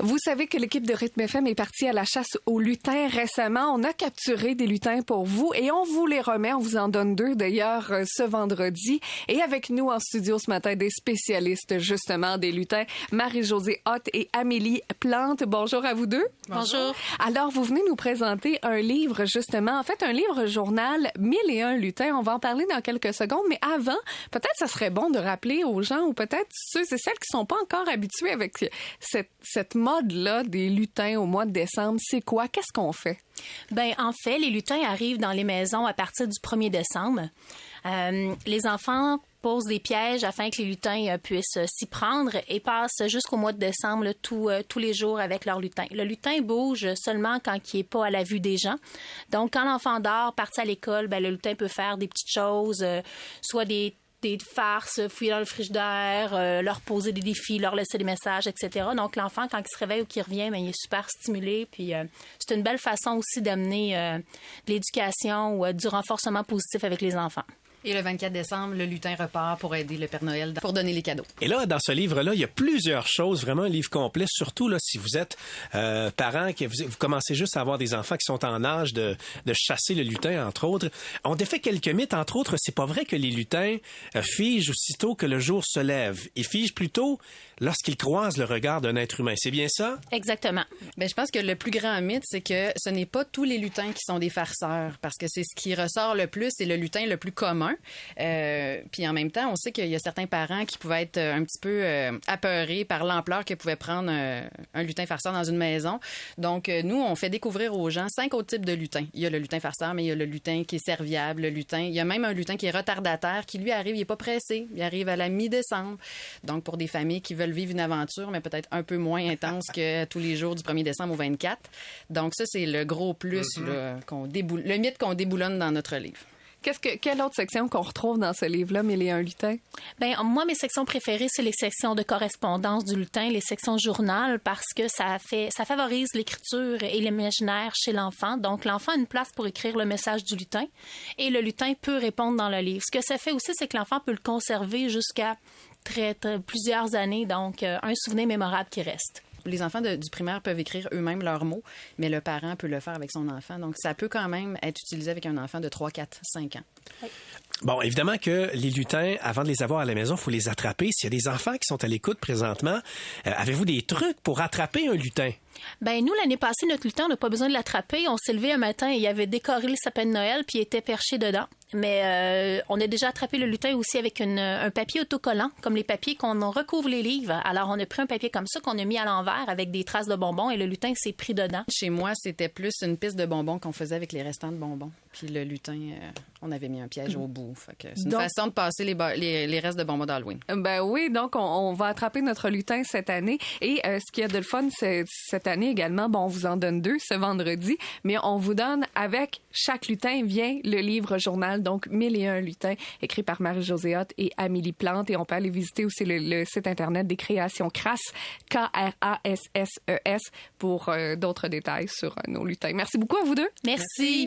Vous savez que l'équipe de Rythme FM est partie à la chasse aux lutins récemment. On a capturé des lutins pour vous et on vous les remet. On vous en donne 2 d'ailleurs ce vendredi. Et avec nous en studio ce matin, des spécialistes justement des lutins, Marie-Josée Hott et Amélie Plante. Bonjour à vous deux. Bonjour. Alors, vous venez nous présenter un livre justement, en fait un livre journal 1001 lutins. On va en parler dans quelques secondes, mais avant, peut-être ça serait bon de rappeler aux gens ou peut-être ceux et celles qui sont pas encore habitués avec cette mode-là des lutins au mois de décembre. C'est quoi? Qu'est-ce qu'on fait? Ben en fait, les lutins arrivent dans les maisons à partir du 1er décembre. Les enfants posent des pièges afin que les lutins puissent s'y prendre et passent jusqu'au mois de décembre là, tous les jours avec leur lutin. Le lutin bouge seulement quand il n'est pas à la vue des gens. Donc, quand l'enfant dort, parti à l'école, ben, le lutin peut faire des petites choses, soit des farces, fouiller dans le frigidaire, leur poser des défis, leur laisser des messages, etc. Donc, l'enfant, quand il se réveille ou qu'il revient, bien, il est super stimulé. Puis, c'est une belle façon aussi d'amener de l'éducation ou du renforcement positif avec les enfants. Et le 24 décembre, le lutin repart pour aider le Père Noël pour donner les cadeaux. Et là, dans ce livre-là, il y a plusieurs choses, vraiment un livre complet, surtout là, si vous êtes parent, que vous commencez juste à avoir des enfants qui sont en âge de chasser le lutin, entre autres. On défait quelques mythes, entre autres, c'est pas vrai que les lutins figent aussitôt que le jour se lève. Ils figent plutôt lorsqu'ils croisent le regard d'un être humain. C'est bien ça? Exactement. Ben, je pense que le plus grand mythe, c'est que ce n'est pas tous les lutins qui sont des farceurs, parce que c'est ce qui ressort le plus, c'est le lutin le plus commun. Puis en même temps, on sait qu'il y a certains parents qui pouvaient être un petit peu apeurés par l'ampleur que pouvait prendre un lutin farceur dans une maison. Donc, nous, on fait découvrir aux gens 5 autres types de lutins. Il y a le lutin farceur, mais il y a le lutin qui est serviable, le lutin. Il y a même un lutin qui est retardataire, qui lui arrive, il n'est pas pressé. Il arrive à la mi-décembre. Donc, pour des familles qui veulent vivre une aventure, mais peut-être un peu moins intense que tous les jours du 1er décembre au 24. Donc, ça, c'est le gros plus, là, le mythe qu'on déboulonne dans notre livre. Quelle autre section qu'on retrouve dans ce livre-là, 1001 lutins? Ben moi, mes sections préférées, c'est les sections de correspondance du lutin, les sections journal, parce que ça favorise l'écriture et l'imaginaire chez l'enfant. Donc, l'enfant a une place pour écrire le message du lutin et le lutin peut répondre dans le livre. Ce que ça fait aussi, c'est que l'enfant peut le conserver jusqu'à plusieurs années. Donc, un souvenir mémorable qui reste. Les enfants du primaire peuvent écrire eux-mêmes leurs mots, mais le parent peut le faire avec son enfant. Donc, ça peut quand même être utilisé avec un enfant de 3, 4, 5 ans. Oui. Bon, évidemment que les lutins, avant de les avoir à la maison, il faut les attraper. S'il y a des enfants qui sont à l'écoute présentement, avez-vous des trucs pour attraper un lutin? Ben nous, l'année passée, notre lutin, on n'a pas besoin de l'attraper. On s'est levé un matin et il avait décoré le sapin de Noël puis il était perché dedans. Mais on a déjà attrapé le lutin aussi avec un papier autocollant, comme les papiers qu'on recouvre les livres. Alors, on a pris un papier comme ça qu'on a mis à l'envers avec des traces de bonbons et le lutin s'est pris dedans. Chez moi, c'était plus une piste de bonbons qu'on faisait avec les restants de bonbons. Puis le lutin, on avait mis un piège au bout. Fait que c'est une façon de passer les restes de bonbons d'Halloween. Ben oui, donc on va attraper notre lutin cette année. Et ce qu'il y a de le fun, c'est cette année également, bon, on vous en donne 2 ce vendredi, mais on vous donne avec chaque lutin vient le livre journal, donc 1001 lutins, écrit par Marie-Josée Hott et Amélie Plante. Et on peut aller visiter aussi le site internet des créations Crasses, Krasses, pour d'autres détails sur nos lutins. Merci beaucoup à vous deux. Merci.